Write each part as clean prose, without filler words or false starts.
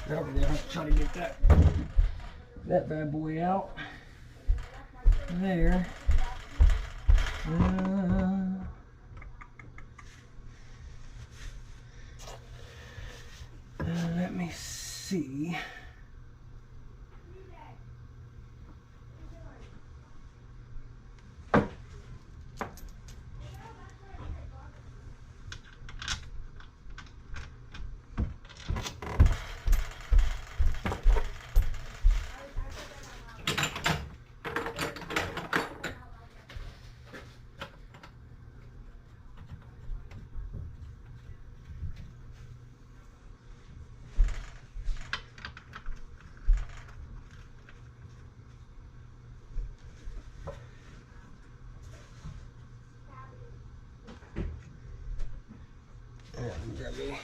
Now we're gonna have to try to get that bad boy out. There. Let me see. Grab me.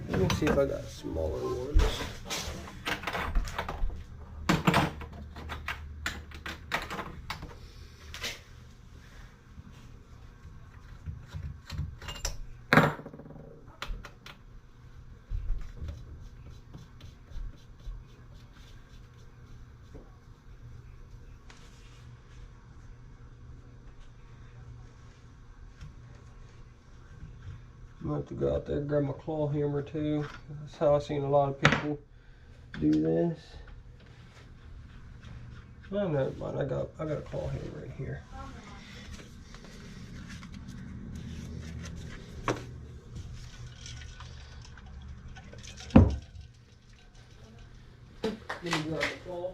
Let me see if I got smaller ones. I'm going to have to go out there and grab my claw hammer too. That's how I've seen a lot of people do this. Oh, never mind. I got a claw hammer right here. Let me grab the claw.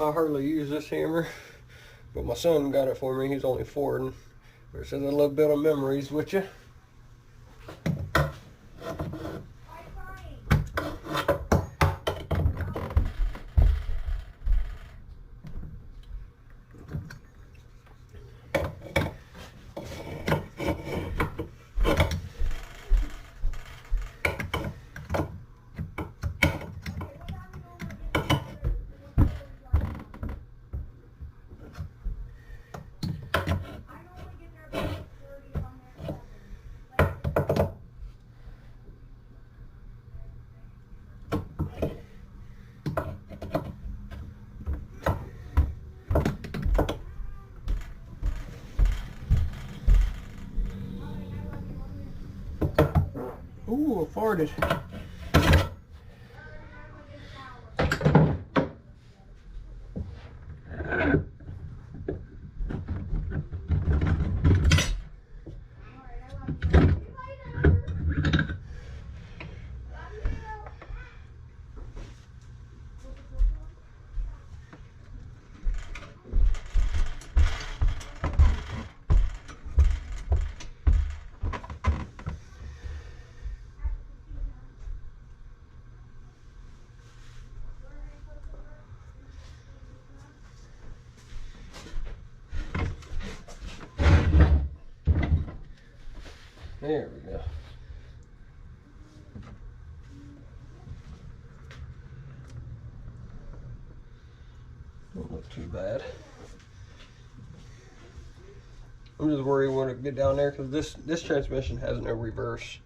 I hardly use this hammer, but my son got it for me. He's only 4, and there's a little bit of memories with you. Ooh, I farted. There we go. Don't look too bad. I'm just worried when it get down there because this transmission has no reverse.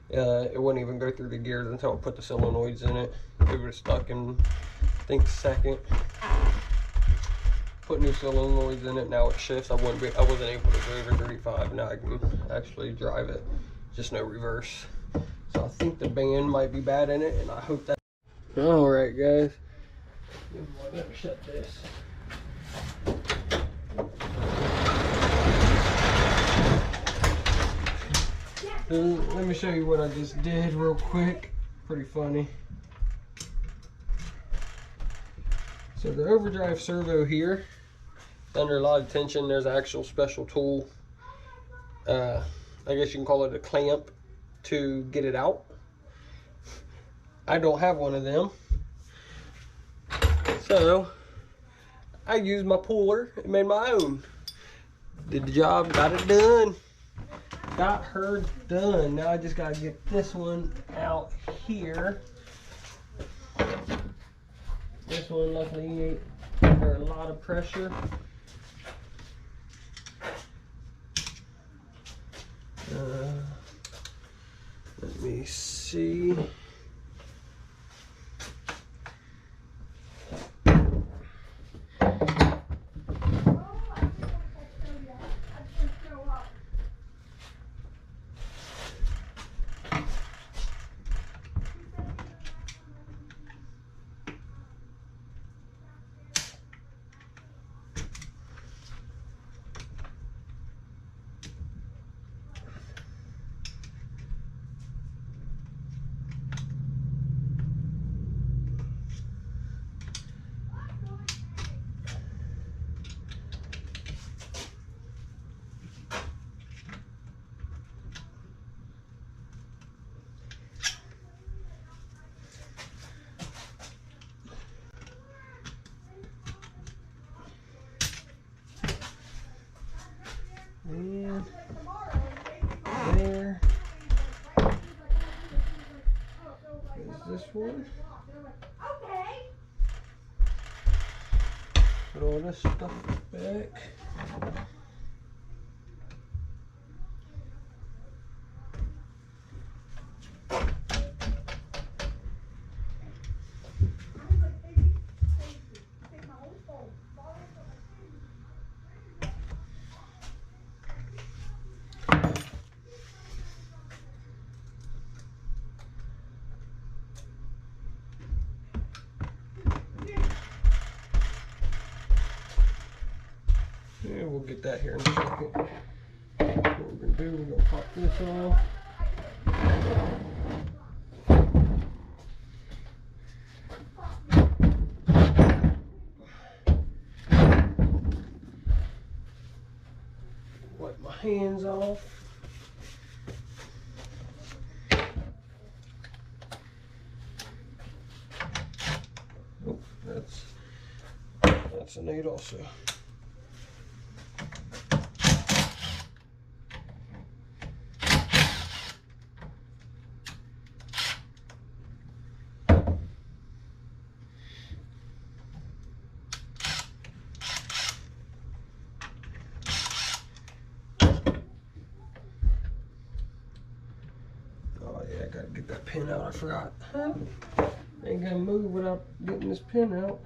It wouldn't even go through the gears until I put the solenoids in it. It would have stuck in, I think, second. Put new solenoids in it. Now it shifts. I wasn't able to go over 35. Now I can actually drive it. Just no reverse. So I think the band might be bad in it, and I hope that. All right, guys. Let me shut this. Let me show you what I just did real quick. Pretty funny. So the overdrive servo here, under a lot of tension, there's an actual special tool. I guess you can call it a clamp to get it out. I don't have one of them. So I used my puller and made my own. Did the job, got it done. got her done. Now I just gotta get this one out here. This one luckily ain't under a lot of pressure. Let me see. And there is this one. Put all this stuff back. Yeah, we'll get that here in a second. What we're gonna do, we're gonna pop this off. Wipe my hands off. Oh, that's an 8 also. Oh yeah, I gotta get that pin out. I forgot. Ain't gonna move without getting this pin out.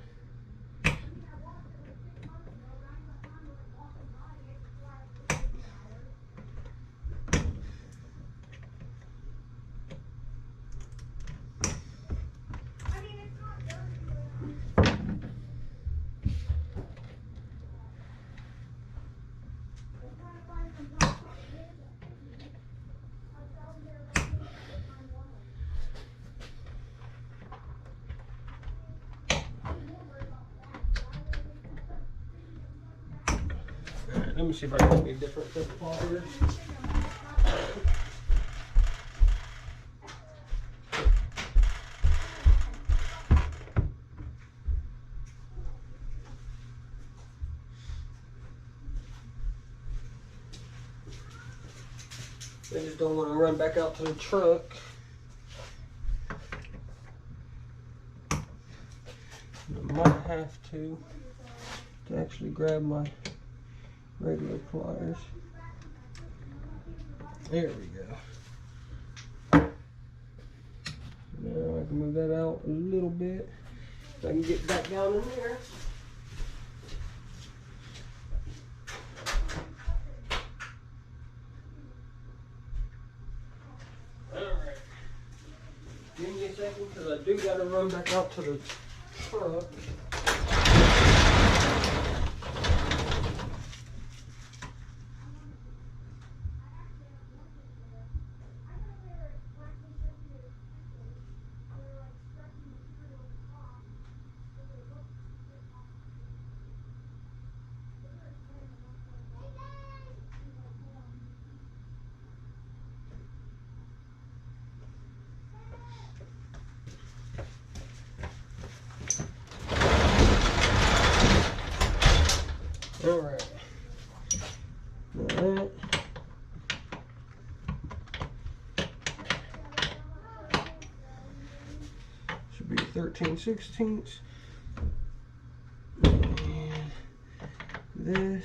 Let me see if I can get a different tip here. I just don't want to run back out to the truck. I might have to actually grab my regular pliers. There we go. Now I can move that out a little bit so I can get back down in there. Alright. Give me a second because I do got to run back out to the truck. Alright. 14/16. And this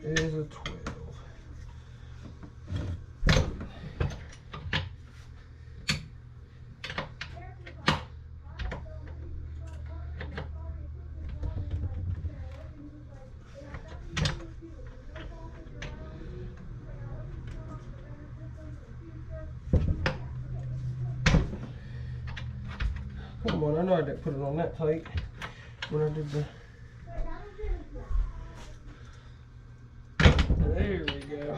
is a 12. Come on, I know I didn't put it on that tight when I did the... There we go.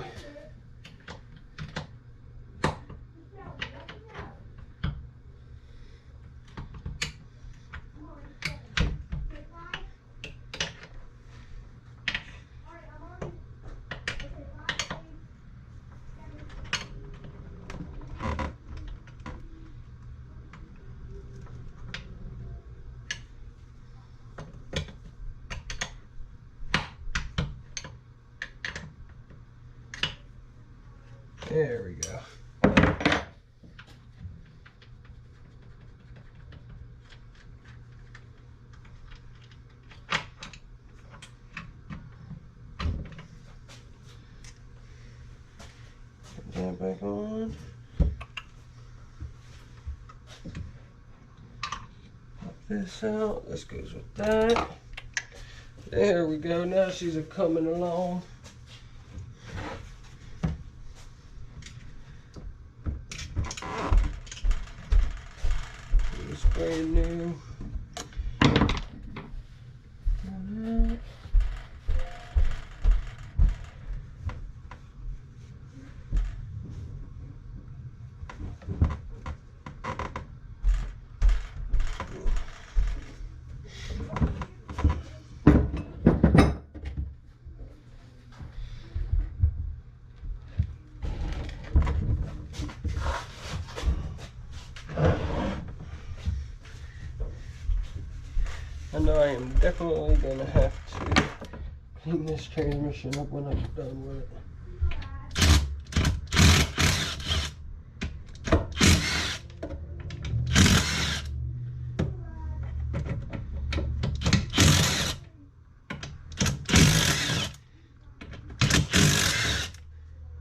There we go. Put that back on. Pop this out. This goes with that. There we go. Now she's coming along. Brand new. I know I am definitely going to have to clean this transmission up when I'm done with it.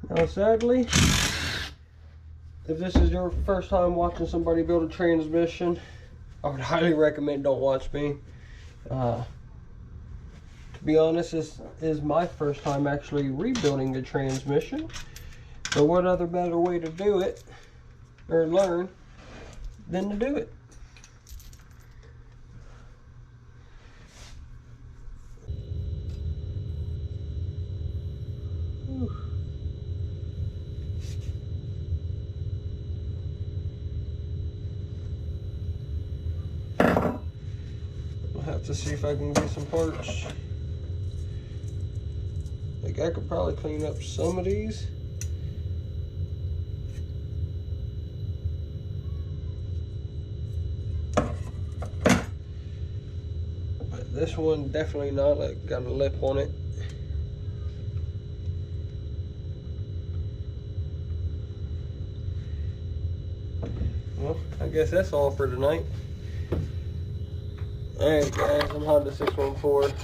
Now sadly, if this is your first time watching somebody build a transmission, I would highly recommend don't watch me. To be honest, this is my first time actually rebuilding a transmission. So what other better way to do it, or learn, than to do it? Whew. Have to see if I can get some parts. Like I could probably clean up some of these. But this one definitely not, like got a lip on it. Well, I guess that's all for tonight. Alright guys, I'm Honda 614.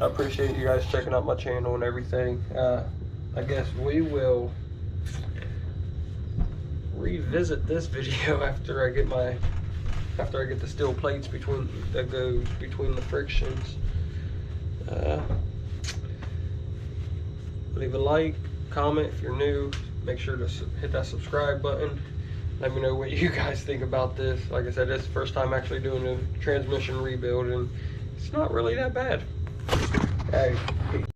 I appreciate you guys checking out my channel and everything. I guess we will revisit this video after I get the steel plates that go between the frictions. Leave a like, comment if you're new. Make sure to hit that subscribe button. Let me know what you guys think about this. Like I said, this is the first time actually doing a transmission rebuild, and it's not really that bad. Hey, peace.